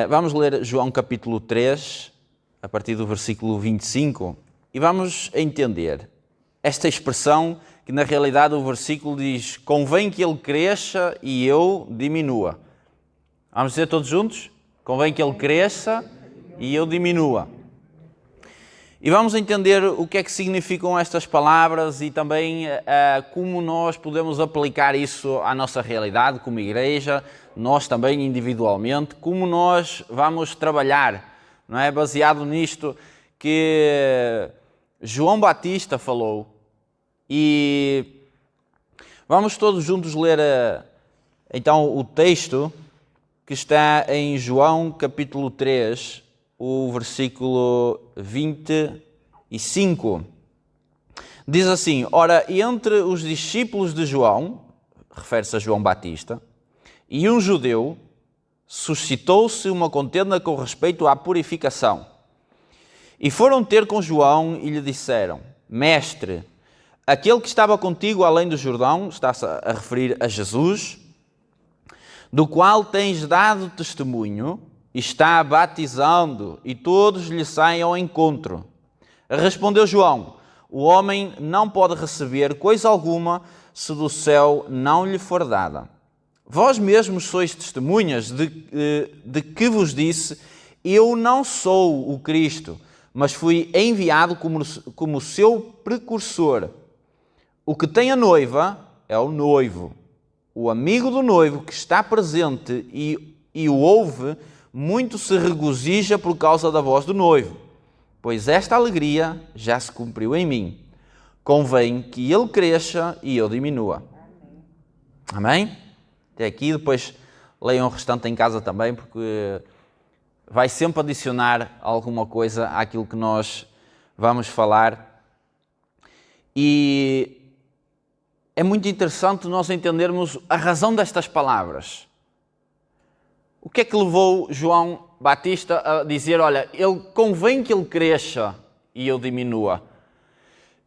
Vamos ler João capítulo 3, a partir do versículo 25, e vamos entender esta expressão que na realidade o versículo diz: convém que ele cresça e eu diminua. Vamos dizer todos juntos? Convém que ele cresça e eu diminua. E vamos entender o que é que significam estas palavras e também como nós podemos aplicar isso à nossa realidade como igreja, nós também individualmente, como nós vamos trabalhar, não é? Baseado nisto que João Batista falou. E vamos todos juntos ler então o texto que está em João capítulo 3, o versículo 25. Diz assim: ora, entre os discípulos de João, refere-se a João Batista, e um judeu, suscitou-se uma contenda com respeito à purificação. E foram ter com João e lhe disseram: Mestre, aquele que estava contigo além do Jordão, está-se a referir a Jesus, do qual tens dado testemunho, está batizando e todos lhe saem ao encontro. Respondeu João: o homem não pode receber coisa alguma se do céu não lhe for dada. Vós mesmos sois testemunhas de que vos disse: eu não sou o Cristo, mas fui enviado como seu precursor. O que tem a noiva é o noivo. O amigo do noivo que está presente e o ouve, muito se regozija por causa da voz do noivo, pois esta alegria já se cumpriu em mim. Convém que ele cresça e eu diminua. Amém? Até aqui, depois leiam o restante em casa também, porque vai sempre adicionar alguma coisa àquilo que nós vamos falar. E é muito interessante nós entendermos a razão destas palavras. O que é que levou João Batista a dizer: olha, convém que ele cresça e eu diminua?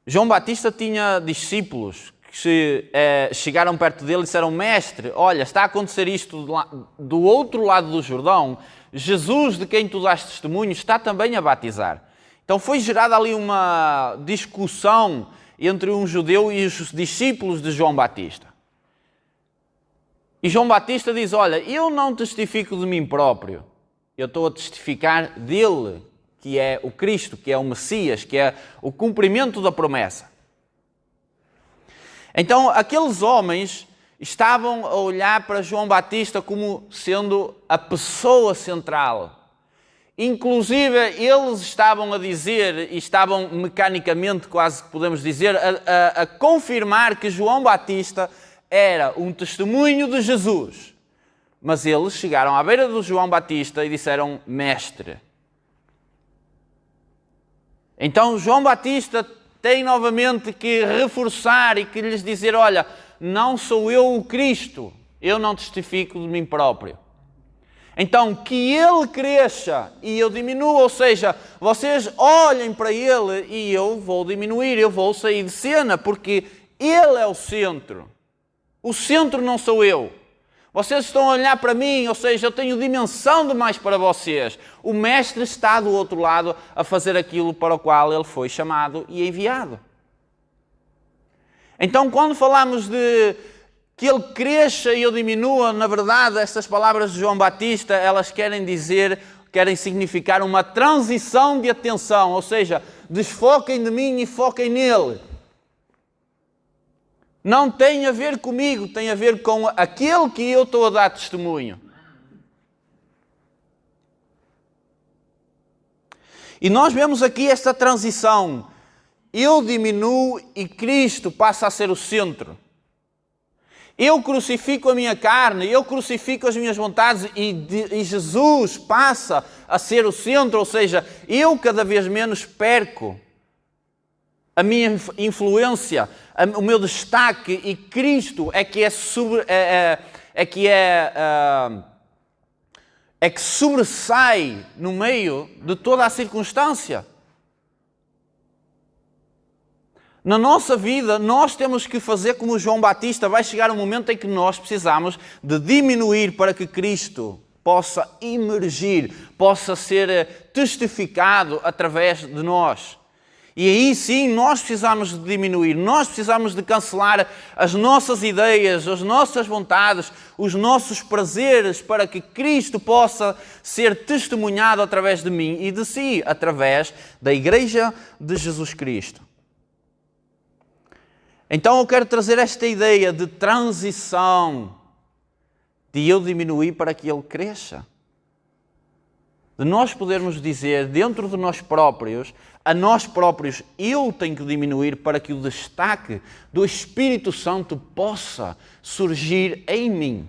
João Batista tinha discípulos que chegaram perto dele e disseram: Mestre, olha, está a acontecer isto do outro lado do Jordão. Jesus, de quem tu dás testemunho, está também a batizar. Então foi gerada ali uma discussão entre um judeu e os discípulos de João Batista. E João Batista diz: olha, eu não testifico de mim próprio, eu estou a testificar dele, que é o Cristo, que é o Messias, que é o cumprimento da promessa. Então aqueles homens estavam a olhar para João Batista como sendo a pessoa central. Inclusive eles estavam a dizer, e estavam mecanicamente, quase que podemos dizer, a confirmar que João Batista era um testemunho de Jesus. Mas eles chegaram à beira do João Batista e disseram: Mestre. Então João Batista tem novamente que reforçar e que lhes dizer: olha, não sou eu o Cristo, eu não testifico de mim próprio. Então que ele cresça e eu diminua, ou seja, vocês olhem para ele e eu vou diminuir, eu vou sair de cena, porque ele é o centro. O centro não sou eu. Vocês estão a olhar para mim, ou seja, eu tenho dimensão demais para vocês. O Mestre está do outro lado a fazer aquilo para o qual ele foi chamado e enviado. Então, quando falamos de que ele cresça e eu diminua, na verdade, estas palavras de João Batista, elas querem significar uma transição de atenção, ou seja, desfoquem de mim e foquem nele. Não tem a ver comigo, tem a ver com aquele que eu estou a dar testemunho. E nós vemos aqui esta transição. Eu diminuo e Cristo passa a ser o centro. Eu crucifico a minha carne, eu crucifico as minhas vontades e Jesus passa a ser o centro, ou seja, eu cada vez menos perco a minha influência, o meu destaque, e Cristo é que sobressai no meio de toda a circunstância. Na nossa vida, nós temos que fazer como João Batista. Vai chegar um momento em que nós precisamos de diminuir para que Cristo possa emergir, possa ser testificado através de nós. E aí sim nós precisamos de diminuir, nós precisamos de cancelar as nossas ideias, as nossas vontades, os nossos prazeres, para que Cristo possa ser testemunhado através de mim e de si, através da Igreja de Jesus Cristo. Então eu quero trazer esta ideia de transição, de eu diminuir para que Ele cresça. De nós podermos dizer, dentro de nós próprios, a nós próprios, eu tenho que diminuir para que o destaque do Espírito Santo possa surgir em mim.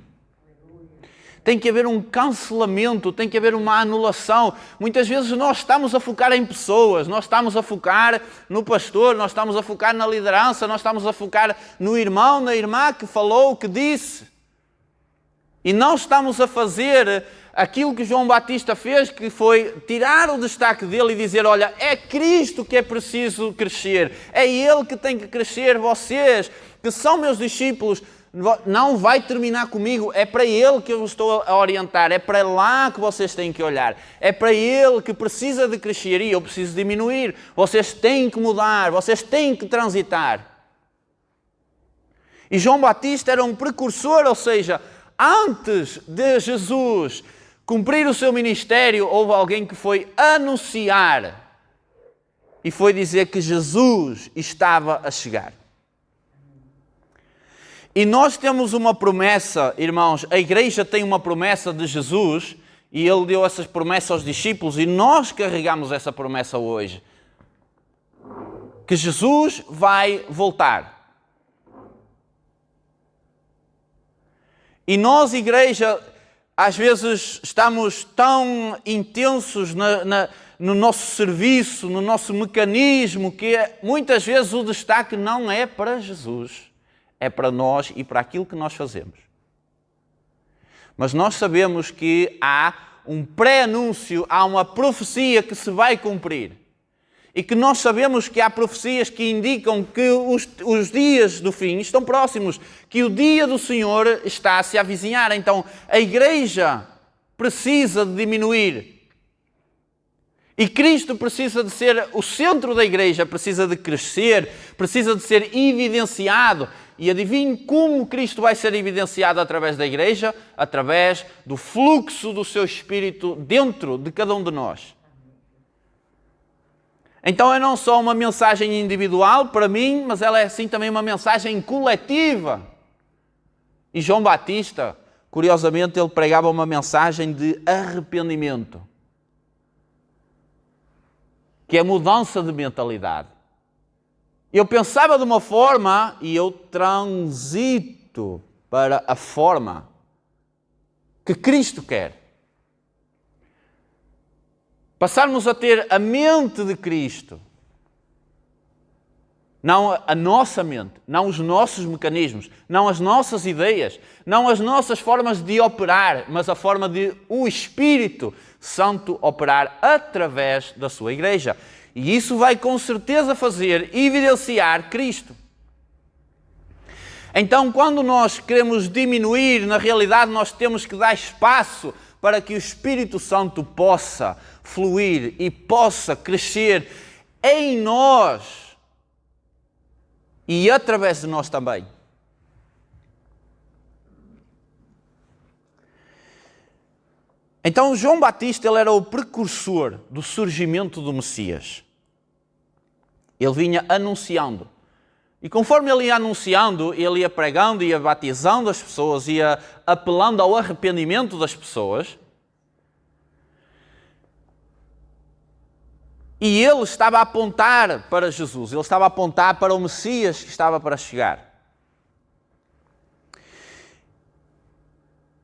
Tem que haver um cancelamento, tem que haver uma anulação. Muitas vezes nós estamos a focar em pessoas, nós estamos a focar no pastor, nós estamos a focar na liderança, nós estamos a focar no irmão, na irmã que falou, que disse. E não estamos a fazer aquilo que João Batista fez, que foi tirar o destaque dele e dizer, olha, é Cristo que é preciso crescer, é Ele que tem que crescer, vocês, que são meus discípulos, não vai terminar comigo, é para Ele que eu estou a orientar, é para lá que vocês têm que olhar, é para Ele que precisa de crescer e eu preciso diminuir, vocês têm que mudar, vocês têm que transitar. E João Batista era um precursor, ou seja, antes de Jesus cumprir o seu ministério, houve alguém que foi anunciar e foi dizer que Jesus estava a chegar. E nós temos uma promessa, irmãos, a igreja tem uma promessa de Jesus e Ele deu essas promessas aos discípulos e nós carregamos essa promessa hoje. Que Jesus vai voltar. E nós, igreja, às vezes estamos tão intensos no nosso serviço, no nosso mecanismo, que muitas vezes o destaque não é para Jesus, é para nós e para aquilo que nós fazemos. Mas nós sabemos que há um pré-anúncio, há uma profecia que se vai cumprir. E que nós sabemos que há profecias que indicam que os dias do fim estão próximos, que o dia do Senhor está a se avizinhar. Então, a igreja precisa de diminuir. E Cristo precisa de ser o centro da igreja, precisa de crescer, precisa de ser evidenciado. E adivinhe como Cristo vai ser evidenciado através da igreja? Através do fluxo do seu Espírito dentro de cada um de nós. Então é não só uma mensagem individual para mim, mas ela é assim também uma mensagem coletiva. E João Batista, curiosamente, ele pregava uma mensagem de arrependimento, que é mudança de mentalidade. Eu pensava de uma forma e eu transito para a forma que Cristo quer. Passarmos a ter a mente de Cristo. Não a nossa mente, não os nossos mecanismos, não as nossas ideias, não as nossas formas de operar, mas a forma de o Espírito Santo operar através da sua igreja. E isso vai com certeza fazer evidenciar Cristo. Então, quando nós queremos diminuir, na realidade nós temos que dar espaço para que o Espírito Santo possa fluir e possa crescer em nós e através de nós também. Então, João Batista ele era o precursor do surgimento do Messias. Ele vinha anunciando. E conforme ele ia anunciando, ele ia pregando, ia batizando as pessoas, ia apelando ao arrependimento das pessoas. E ele estava a apontar para Jesus, ele estava a apontar para o Messias que estava para chegar.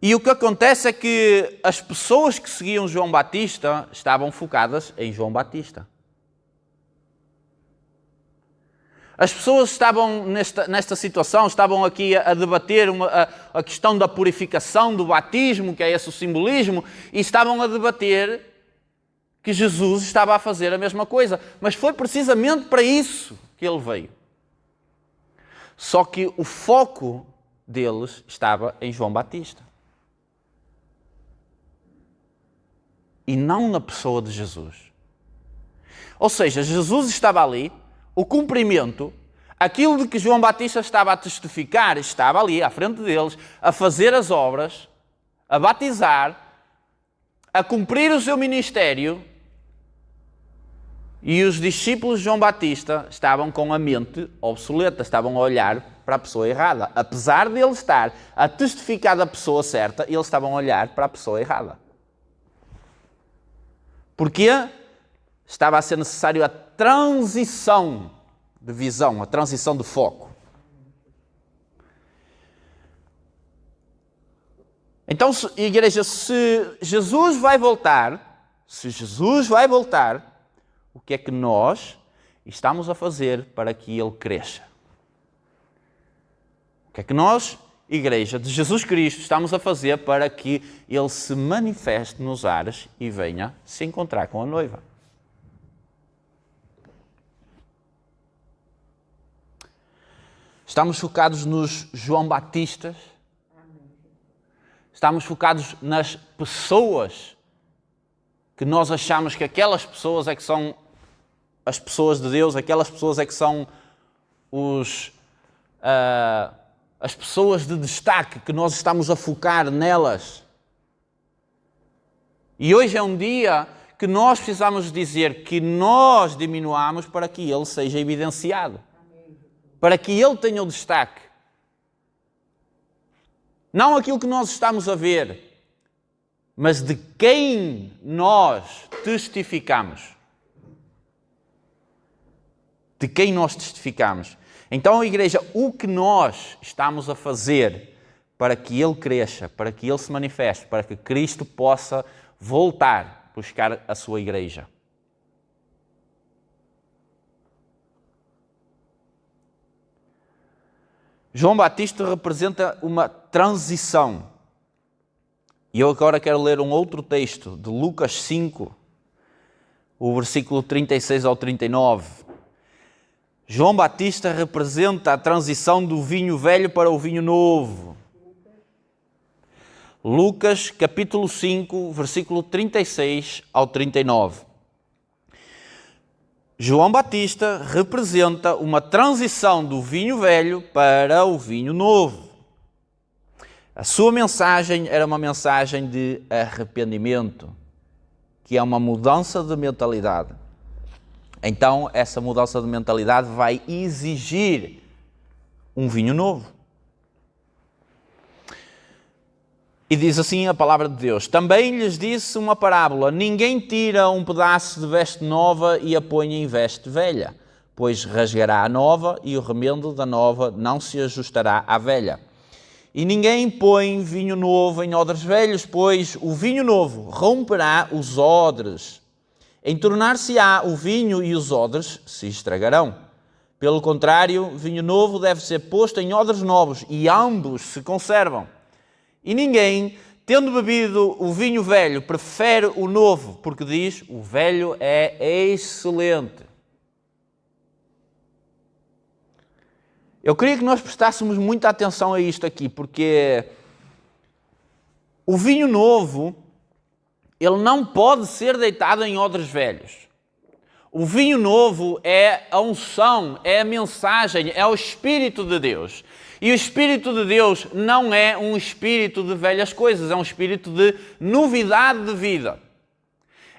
E o que acontece é que as pessoas que seguiam João Batista estavam focadas em João Batista. As pessoas estavam nesta situação, estavam aqui a debater a questão da purificação, do batismo, que é esse o simbolismo, e estavam a debater que Jesus estava a fazer a mesma coisa. Mas foi precisamente para isso que ele veio. Só que o foco deles estava em João Batista. e não na pessoa de Jesus. Ou seja, Jesus estava ali, o cumprimento, aquilo de que João Batista estava a testificar, estava ali à frente deles, a fazer as obras, a batizar, a cumprir o seu ministério, e os discípulos de João Batista estavam com a mente obsoleta, estavam a olhar para a pessoa errada. Apesar de ele estar a testificar da pessoa certa, eles estavam a olhar para a pessoa errada. Porquê? Estava a ser necessário a transição de visão, a transição de foco. Então, igreja, se Jesus vai voltar, o que é que nós estamos a fazer para que ele cresça? O que é que nós, igreja de Jesus Cristo, estamos a fazer para que ele se manifeste nos ares e venha se encontrar com a noiva? Estamos focados nos João Batistas? Estamos focados nas pessoas que nós achamos que aquelas pessoas é que são as pessoas de Deus, aquelas pessoas é que são as pessoas de destaque, que nós estamos a focar nelas. E hoje é um dia que nós precisamos dizer que nós diminuamos para que ele seja evidenciado, para que ele tenha o destaque. Não aquilo que nós estamos a ver, mas de quem nós testificamos. De quem nós testificamos. Então, igreja, o que nós estamos a fazer para que ele cresça, para que ele se manifeste, para que Cristo possa voltar buscar a sua igreja? João Batista representa uma transição. E eu agora quero ler um outro texto, de Lucas 5, o versículo 36 ao 39. João Batista representa a transição do vinho velho para o vinho novo. Lucas, capítulo 5, versículo 36 ao 39. João Batista representa uma transição do vinho velho para o vinho novo. A sua mensagem era uma mensagem de arrependimento, que é uma mudança de mentalidade. Então, essa mudança de mentalidade vai exigir um vinho novo. E diz assim a palavra de Deus: também lhes disse uma parábola: ninguém tira um pedaço de veste nova e a põe em veste velha, pois rasgará a nova e o remendo da nova não se ajustará à velha. E ninguém põe vinho novo em odres velhos, pois o vinho novo romperá os odres. Entornar-se-á o vinho e os odres se estragarão. Pelo contrário, vinho novo deve ser posto em odres novos e ambos se conservam. E ninguém, tendo bebido o vinho velho, prefere o novo, porque diz: o velho é excelente. Eu queria que nós prestássemos muita atenção a isto aqui, porque o vinho novo, ele não pode ser deitado em odres velhos. O vinho novo é a unção, é a mensagem, é o Espírito de Deus. E o Espírito de Deus não é um espírito de velhas coisas, é um espírito de novidade de vida.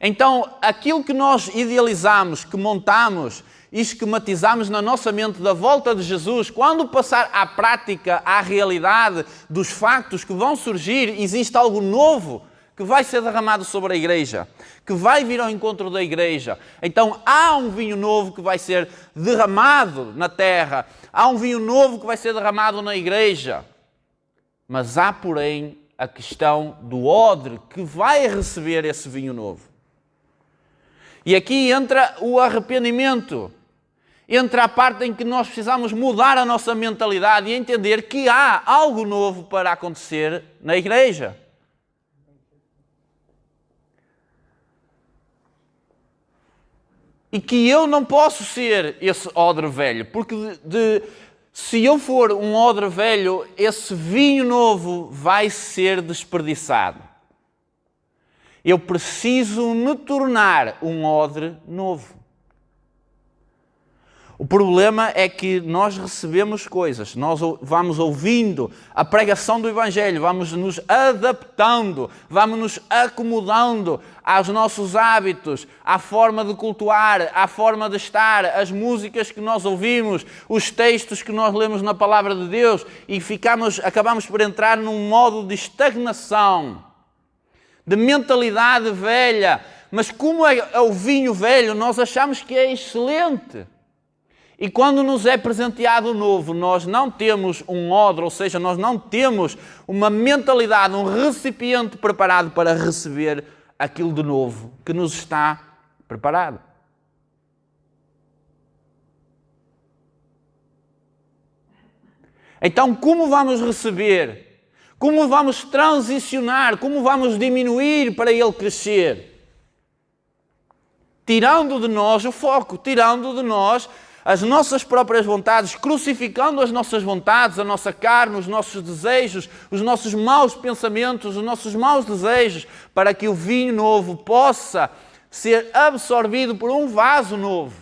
Então, aquilo que nós idealizamos, que montamos e esquematizamos na nossa mente da volta de Jesus, quando passar à prática, à realidade dos factos que vão surgir, existe algo novo que vai ser derramado sobre a igreja, que vai vir ao encontro da igreja. Então há um vinho novo que vai ser derramado na terra, há um vinho novo que vai ser derramado na igreja. Mas há, porém, a questão do odre que vai receber esse vinho novo. E aqui entra o arrependimento, entra a parte em que nós precisamos mudar a nossa mentalidade e entender que há algo novo para acontecer na igreja. E que eu não posso ser esse odre velho, porque se eu for um odre velho, esse vinho novo vai ser desperdiçado. Eu preciso me tornar um odre novo. O problema é que nós recebemos coisas, nós vamos ouvindo a pregação do Evangelho, vamos nos adaptando, vamos nos acomodando aos nossos hábitos, à forma de cultuar, à forma de estar, as músicas que nós ouvimos, os textos que nós lemos na Palavra de Deus e acabamos por entrar num modo de estagnação, de mentalidade velha. Mas como é o vinho velho, nós achamos que é excelente. E quando nos é presenteado o novo, nós não temos um odre, ou seja, nós não temos uma mentalidade, um recipiente preparado para receber aquilo de novo que nos está preparado. Então, como vamos receber? Como vamos transicionar? Como vamos diminuir para ele crescer? Tirando de nós o foco, tirando de nós as nossas próprias vontades, crucificando as nossas vontades, a nossa carne, os nossos desejos, os nossos maus pensamentos, os nossos maus desejos, para que o vinho novo possa ser absorvido por um vaso novo.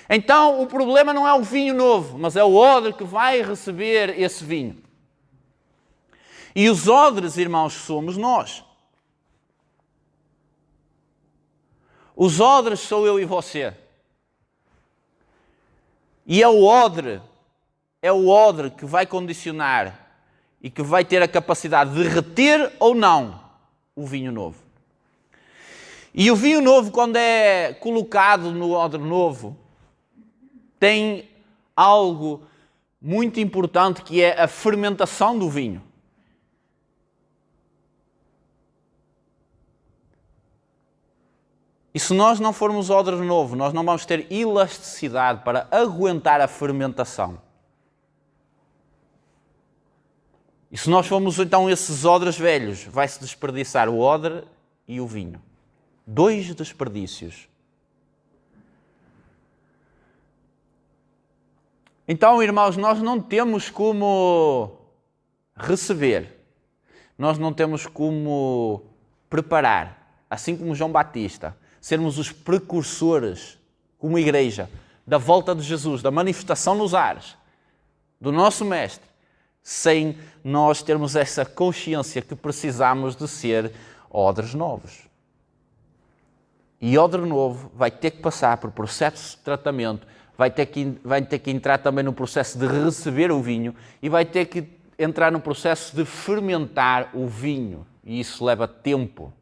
Então, o problema não é o vinho novo, mas é o odre que vai receber esse vinho. E os odres, irmãos, somos nós. Os odres sou eu e você. E é o odre que vai condicionar e que vai ter a capacidade de reter ou não o vinho novo. E o vinho novo, quando é colocado no odre novo, tem algo muito importante que é a fermentação do vinho. E se nós não formos odre novo, nós não vamos ter elasticidade para aguentar a fermentação. E se nós formos então esses odres velhos, vai-se desperdiçar o odre e o vinho. 2 desperdícios. Então, irmãos, nós não temos como receber. Nós não temos como preparar. Assim como João Batista. Sermos os precursores, como igreja, da volta de Jesus, da manifestação nos ares, do nosso Mestre, sem nós termos essa consciência que precisamos de ser odres novos. E odre novo vai ter que passar por processo de tratamento, vai ter que entrar também no processo de receber o vinho e vai ter que entrar no processo de fermentar o vinho. E isso leva tempo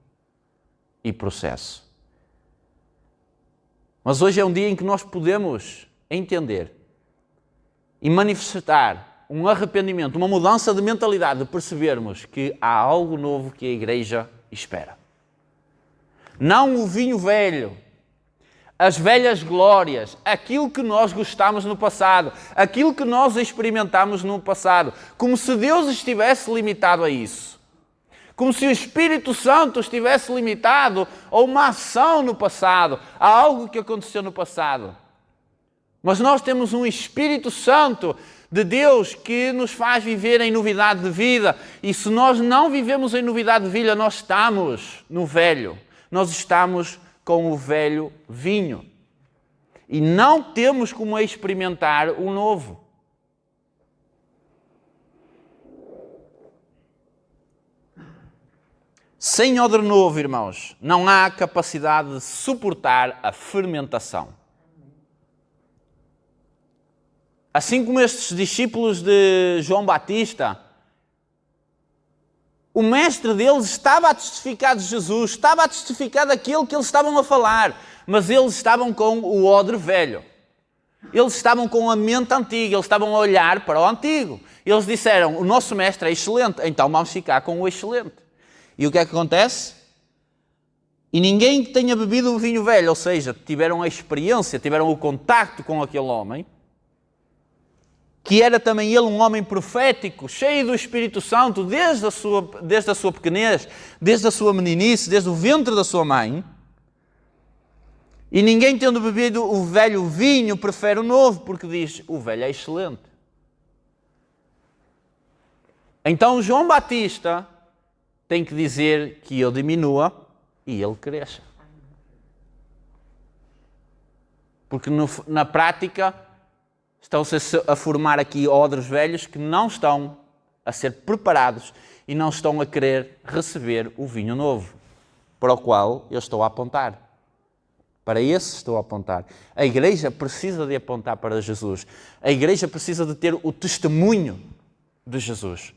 e processo. Mas hoje é um dia em que nós podemos entender e manifestar um arrependimento, uma mudança de mentalidade, de percebermos que há algo novo que a igreja espera. Não o vinho velho, as velhas glórias, aquilo que nós gostamos no passado, aquilo que nós experimentamos no passado, como se Deus estivesse limitado a isso. Como se o Espírito Santo estivesse limitado a uma ação no passado, a algo que aconteceu no passado. Mas nós temos um Espírito Santo de Deus que nos faz viver em novidade de vida. E se nós não vivemos em novidade de vida, nós estamos no velho. Nós estamos com o velho vinho. E não temos como experimentar o novo. Sem odre novo, irmãos, não há capacidade de suportar a fermentação. Assim como estes discípulos de João Batista, o mestre deles estava a testificar de Jesus, estava a testificar daquilo que eles estavam a falar, mas eles estavam com o odre velho. Eles estavam com a mente antiga, eles estavam a olhar para o antigo. Eles disseram, o nosso mestre é excelente, então vamos ficar com o excelente. E o que é que acontece? E ninguém que tenha bebido o vinho velho, ou seja, tiveram a experiência, tiveram o contacto com aquele homem, que era também ele um homem profético, cheio do Espírito Santo, desde a sua pequenez, desde a sua meninice, desde o ventre da sua mãe. E ninguém tendo bebido o velho vinho prefere o novo, porque diz, o velho é excelente. Então João Batista tem que dizer que eu diminua e ele cresça. Porque na prática estão-se a formar aqui odres velhos que não estão a ser preparados e não estão a querer receber o vinho novo, para o qual eu estou a apontar. Para esse estou a apontar. A igreja precisa de apontar para Jesus. A igreja precisa de ter o testemunho de Jesus.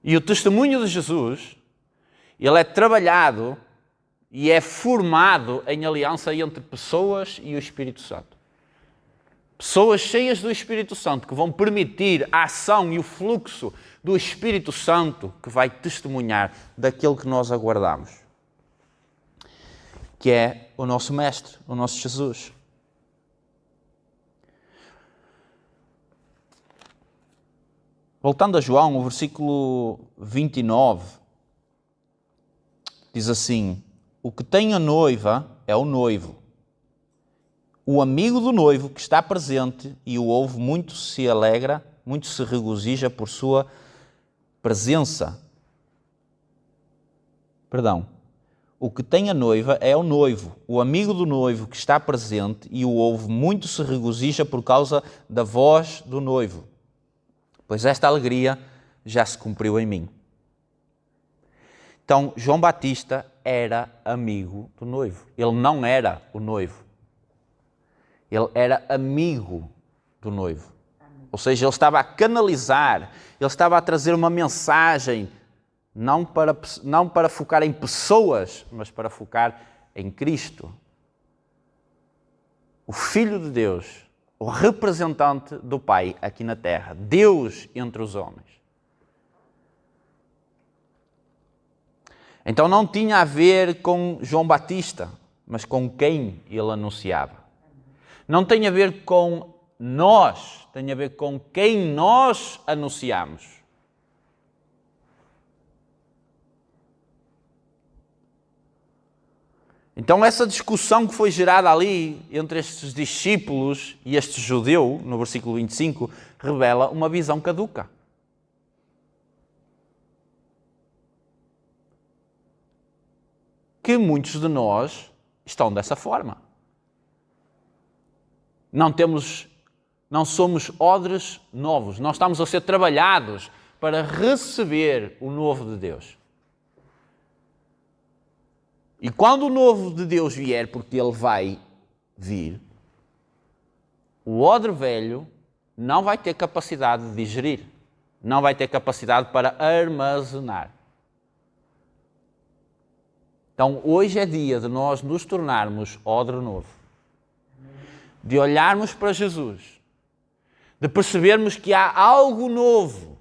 E o testemunho de Jesus, ele é trabalhado e é formado em aliança entre pessoas e o Espírito Santo. Pessoas cheias do Espírito Santo que vão permitir a ação e o fluxo do Espírito Santo que vai testemunhar daquilo que nós aguardamos, que é o nosso Mestre, o nosso Jesus. Voltando a João, o versículo 29 diz assim: o que tem a noiva é o noivo. O amigo do noivo que está presente e o ouve muito se alegra, muito se regozija por sua presença. O que tem a noiva é o noivo. O amigo do noivo que está presente e o ouve muito se regozija por causa da voz do noivo, pois esta alegria já se cumpriu em mim. Então, João Batista era amigo do noivo. Ele não era o noivo. Ele era amigo do noivo. Ou seja, ele estava a canalizar, ele estava a trazer uma mensagem, não para focar em pessoas, mas para focar em Cristo. O Filho de Deus, o representante do Pai aqui na terra, Deus entre os homens. Então não tinha a ver com João Batista, mas com quem ele anunciava. Não tem a ver com nós, tem a ver com quem nós anunciamos. Então essa discussão que foi gerada ali entre estes discípulos e este judeu, no versículo 25, revela uma visão caduca. Que muitos de nós estão dessa forma. Não somos odres novos, nós estamos a ser trabalhados para receber o novo de Deus. E quando o novo de Deus vier, porque ele vai vir, o odre velho não vai ter capacidade de digerir, não vai ter capacidade para armazenar. Então, hoje é dia de nós nos tornarmos odre novo. De olharmos para Jesus. De percebermos que há algo novo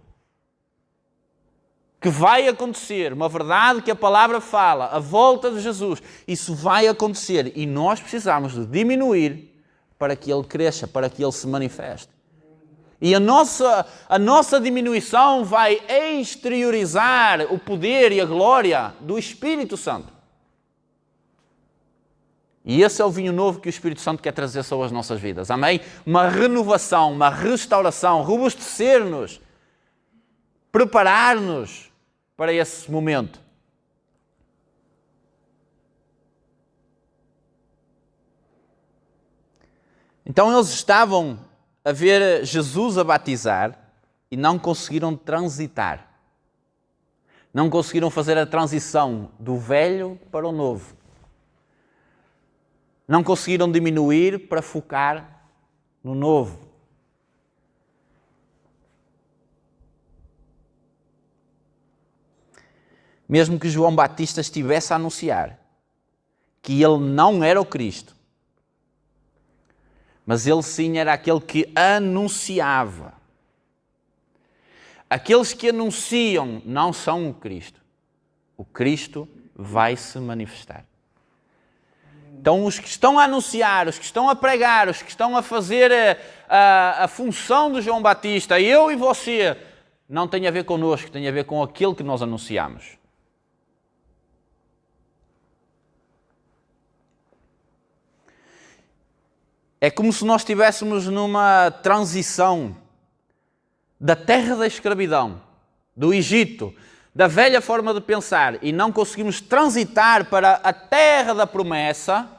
que vai acontecer. Uma verdade que a palavra fala. A volta de Jesus. Isso vai acontecer. E nós precisamos de diminuir para que Ele cresça, para que Ele se manifeste. E a nossa diminuição vai exteriorizar o poder e a glória do Espírito Santo. E esse é o vinho novo que o Espírito Santo quer trazer sobre as nossas vidas. Amém? Uma renovação, uma restauração, robustecer-nos, preparar-nos para esse momento. Então eles estavam a ver Jesus a batizar e não conseguiram transitar. Não conseguiram fazer a transição do velho para o novo. Não conseguiram diminuir para focar no novo. Mesmo que João Batista estivesse a anunciar que ele não era o Cristo, mas ele sim era aquele que anunciava. Aqueles que anunciam não são o Cristo. O Cristo vai se manifestar. Então, os que estão a anunciar, os que estão a pregar, os que estão a fazer a função de João Batista, eu e você, não tem a ver connosco, tem a ver com aquilo que nós anunciamos. É como se nós estivéssemos numa transição da terra da escravidão do Egito, da velha forma de pensar, e não conseguimos transitar para a terra da promessa,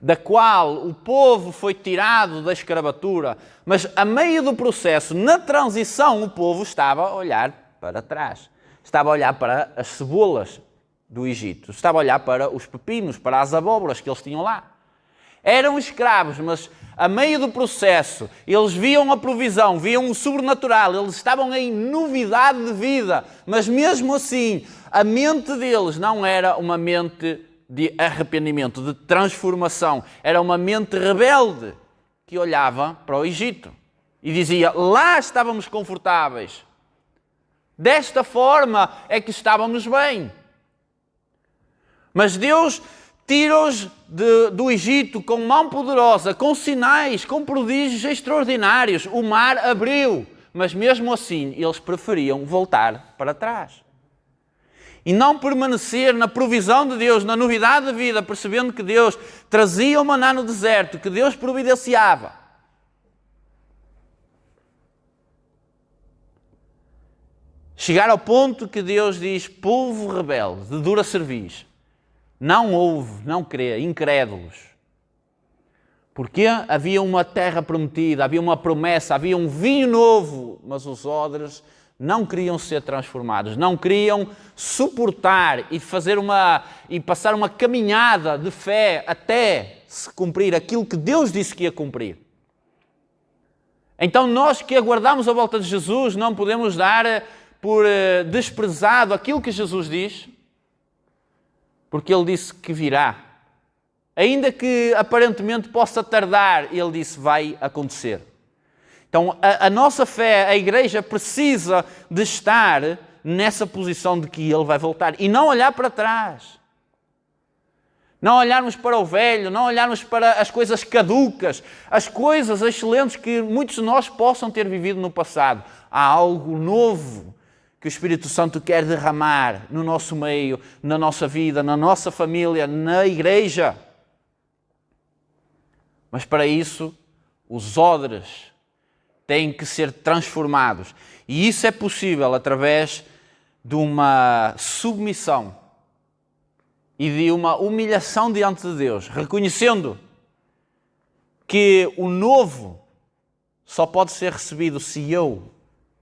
da qual o povo foi tirado da escravatura, mas a meio do processo, na transição, o povo estava a olhar para trás. Estava a olhar para as cebolas do Egito. Estava a olhar para os pepinos, para as abóboras que eles tinham lá. Eram escravos, mas a meio do processo, eles viam a provisão, viam o sobrenatural, eles estavam em novidade de vida, mas mesmo assim, a mente deles não era uma mente de arrependimento, de transformação. Era uma mente rebelde que olhava para o Egito e dizia: lá estávamos confortáveis. Desta forma é que estávamos bem. Mas Deus tira-os do Egito com mão poderosa, com sinais, com prodígios extraordinários. O mar abriu, mas mesmo assim eles preferiam voltar para trás. E não permanecer na provisão de Deus, na novidade de vida, percebendo que Deus trazia o maná no deserto, que Deus providenciava. Chegar ao ponto que Deus diz: povo rebelde, de dura cerviz, não ouve, não crê, incrédulos. Porque havia uma terra prometida, havia uma promessa, havia um vinho novo, mas os odres não queriam ser transformados, não queriam suportar e passar uma caminhada de fé até se cumprir aquilo que Deus disse que ia cumprir. Então nós que aguardamos a volta de Jesus não podemos dar por desprezado aquilo que Jesus diz, porque Ele disse que virá. Ainda que aparentemente possa tardar, Ele disse vai acontecer. Então, a nossa fé, a Igreja, precisa de estar nessa posição de que Ele vai voltar e não olhar para trás. Não olharmos para o velho, não olharmos para as coisas caducas, as coisas excelentes que muitos de nós possam ter vivido no passado. Há algo novo que o Espírito Santo quer derramar no nosso meio, na nossa vida, na nossa família, na Igreja. Mas para isso, os odres têm que ser transformados. E isso é possível através de uma submissão e de uma humilhação diante de Deus, reconhecendo que o novo só pode ser recebido se eu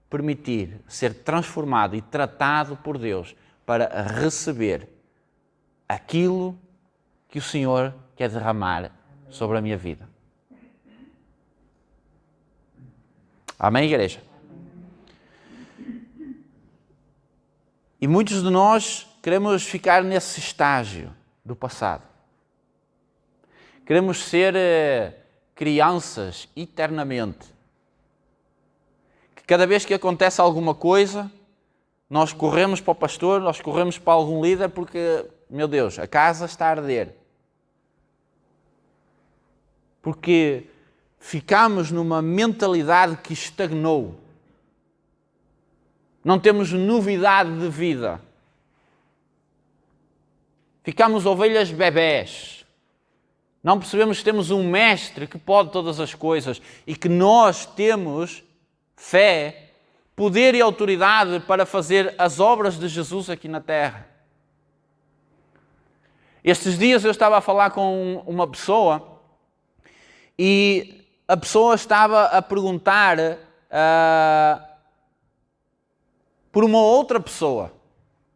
permitir ser transformado e tratado por Deus para receber aquilo que o Senhor quer derramar sobre a minha vida. Amém, igreja? E muitos de nós queremos ficar nesse estágio do passado. Queremos ser crianças eternamente. Que cada vez que acontece alguma coisa, nós corremos para o pastor, nós corremos para algum líder porque, meu Deus, a casa está a arder. Porque ficamos numa mentalidade que estagnou. Não temos novidade de vida. Ficamos ovelhas bebés. Não percebemos que temos um mestre que pode todas as coisas e que nós temos fé, poder e autoridade para fazer as obras de Jesus aqui na terra. Estes dias eu estava a falar com uma pessoa e a pessoa estava a perguntar por uma outra pessoa,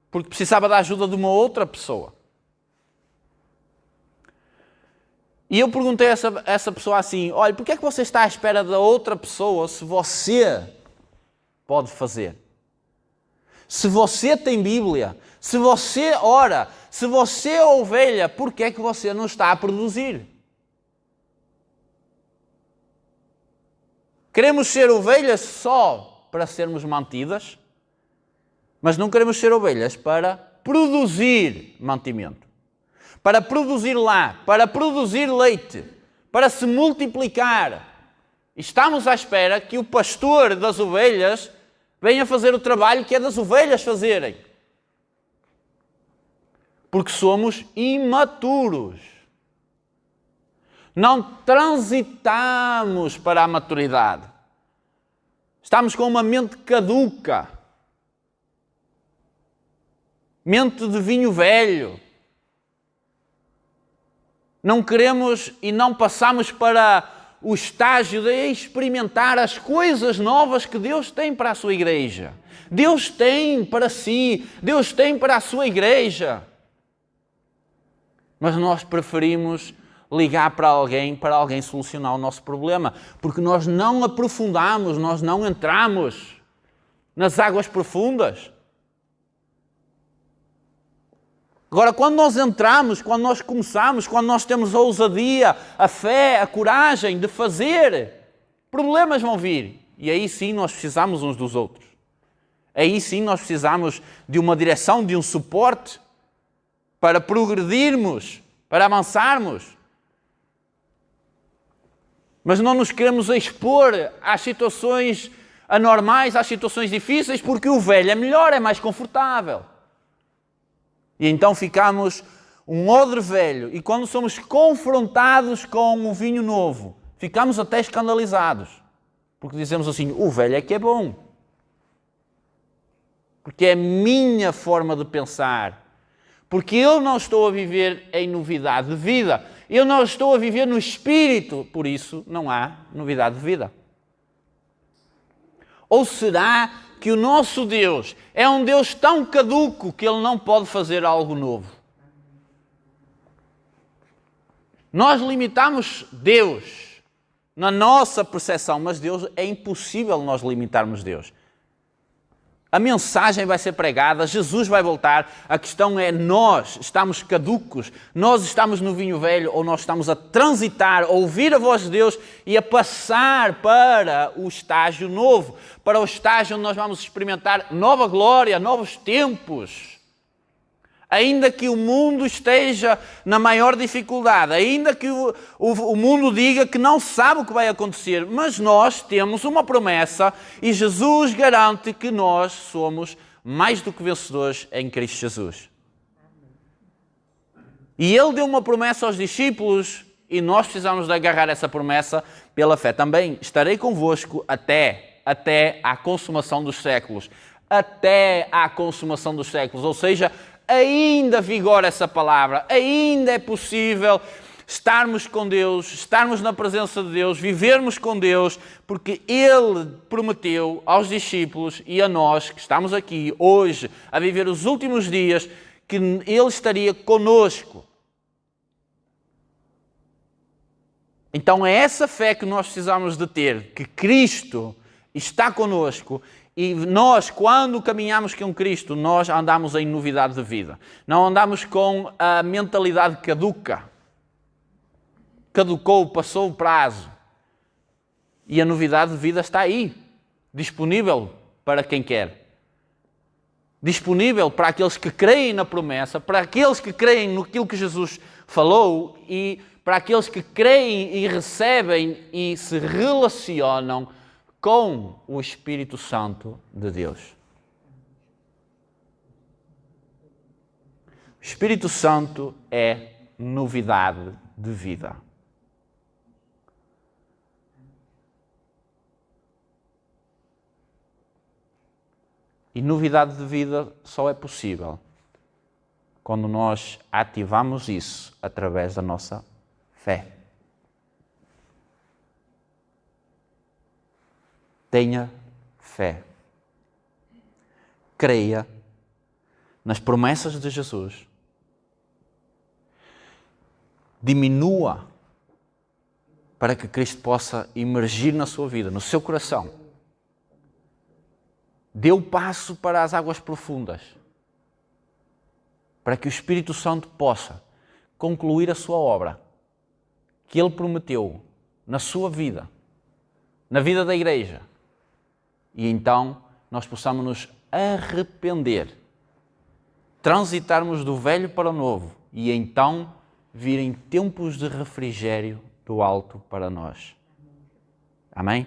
porque precisava da ajuda de uma outra pessoa. E eu perguntei a essa pessoa assim: olha, porquê é que você está à espera da outra pessoa se você pode fazer? Se você tem Bíblia, se você ora, se você é ovelha, porquê é que você não está a produzir? Queremos ser ovelhas só para sermos mantidas, mas não queremos ser ovelhas para produzir mantimento, para produzir lá, para produzir leite, para se multiplicar. Estamos à espera que o pastor das ovelhas venha fazer o trabalho que é das ovelhas fazerem. Porque somos imaturos. Não transitamos para a maturidade. Estamos com uma mente caduca. Mente de vinho velho. Não queremos e não passamos para o estágio de experimentar as coisas novas que Deus tem para a sua igreja. Deus tem para si, Deus tem para a sua igreja. Mas nós preferimos ligar para alguém solucionar o nosso problema, porque nós não aprofundamos, nós não entramos nas águas profundas. Agora, quando nós entramos, quando nós começamos, quando nós temos a ousadia, a fé, a coragem de fazer, problemas vão vir. E aí sim nós precisamos uns dos outros. Aí sim nós precisamos de uma direção, de um suporte para progredirmos, para avançarmos. Mas não nos queremos expor às situações anormais, às situações difíceis, porque o velho é melhor, é mais confortável. E então ficamos um odre velho. E quando somos confrontados com o vinho novo, ficamos até escandalizados. Porque dizemos assim, o velho é que é bom. Porque é a minha forma de pensar. Porque eu não estou a viver em novidade de vida. Eu não estou a viver no Espírito. Por isso não há novidade de vida. Ou será que o nosso Deus é um Deus tão caduco que Ele não pode fazer algo novo? Nós limitamos Deus na nossa percepção, mas Deus é impossível nós limitarmos Deus. A mensagem vai ser pregada, Jesus vai voltar. A questão é, nós estamos caducos, nós estamos no vinho velho ou nós estamos a transitar, a ouvir a voz de Deus e a passar para o estágio novo, para o estágio onde nós vamos experimentar nova glória, novos tempos. Ainda que o mundo esteja na maior dificuldade, ainda que o mundo diga que não sabe o que vai acontecer, mas nós temos uma promessa e Jesus garante que nós somos mais do que vencedores em Cristo Jesus. E Ele deu uma promessa aos discípulos e nós precisamos de agarrar essa promessa pela fé. Também estarei convosco até à consumação dos séculos. Até à consumação dos séculos, ou seja, ainda vigora essa palavra, ainda é possível estarmos com Deus, estarmos na presença de Deus, vivermos com Deus, porque Ele prometeu aos discípulos e a nós que estamos aqui hoje a viver os últimos dias que Ele estaria conosco. Então é essa fé que nós precisamos de ter, que Cristo está conosco. E nós, quando caminhamos com Cristo, nós andamos em novidade de vida. Não andamos com a mentalidade caduca. Caducou, passou o prazo. E a novidade de vida está aí, disponível para quem quer. Disponível para aqueles que creem na promessa, para aqueles que creem naquilo que Jesus falou e para aqueles que creem e recebem e se relacionam com o Espírito Santo de Deus. O Espírito Santo é novidade de vida. E novidade de vida só é possível quando nós ativamos isso através da nossa fé. Tenha fé. Creia nas promessas de Jesus. Diminua para que Cristo possa emergir na sua vida, no seu coração. Dê o passo para as águas profundas, para que o Espírito Santo possa concluir a sua obra que Ele prometeu na sua vida, na vida da igreja. E então nós possamos nos arrepender, transitarmos do velho para o novo e então virem tempos de refrigério do alto para nós. Amém?